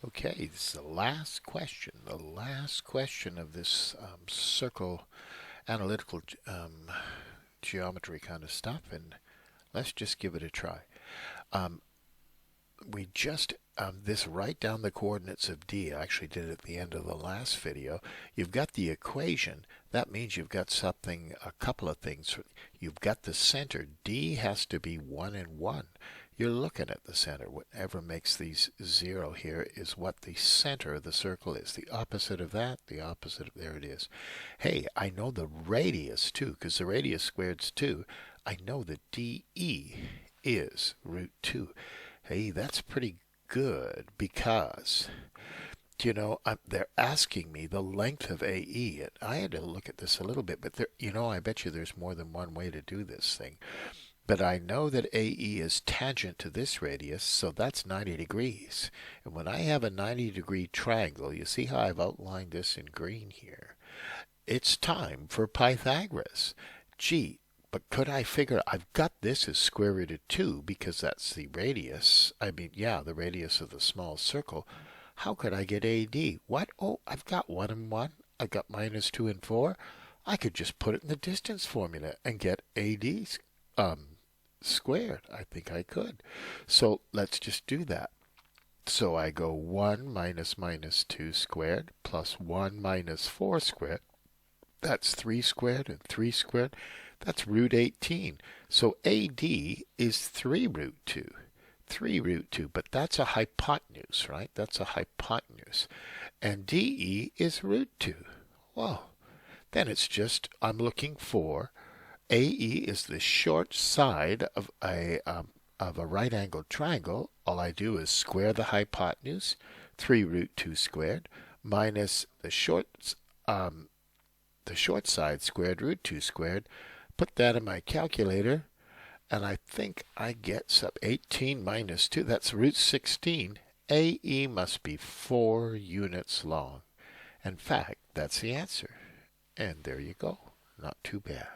Okay, this is the last question. The last question of this circle analytical geometry kind of stuff, and let's just give it a try. Um, we just this write down the coordinates of D. I actually did it at the end of the last video. You've got the equation. That means you've got something, a couple of things. You've got the center. D has to be 1 and 1. You're looking at the center. Whatever makes these 0 here is what the center of the circle is. The opposite of that, the opposite of, there it is. Hey, I know the radius too, because the radius squared is 2. I know that DE is root 2. Hey, that's pretty good because, they're asking me the length of AE. And I had to look at this a little bit, but I bet you there's more than one way to do this thing. But I know that AE is tangent to this radius, so that's 90 degrees. And when I have a 90-degree triangle, you see how I've outlined this in green here? It's time for Pythagoras. Gee, but could I figure, I've got this as square root of 2 because that's the radius. The radius of the small circle. How could I get AD? What? Oh, I've got 1 and 1. I've got minus 2 and 4. I could just put it in the distance formula and get AD squared. I think I could. So let's just do that. So I go 1 minus minus 2 squared plus 1 minus 4 squared. That's 3 squared and 3 squared. That's root 18. So AD is 3 root 2. 3 root 2, but that's a hypotenuse, right? That's a hypotenuse. And DE is root 2. Well, then it's just, I'm looking for AE is the short side of a right-angled triangle. All I do is square the hypotenuse, 3 root 2 squared, minus the short side squared, root 2 squared. Put that in my calculator, and I think I get some 18 minus 2. That's root 16. AE must be 4 units long. In fact, that's the answer. And there you go. Not too bad.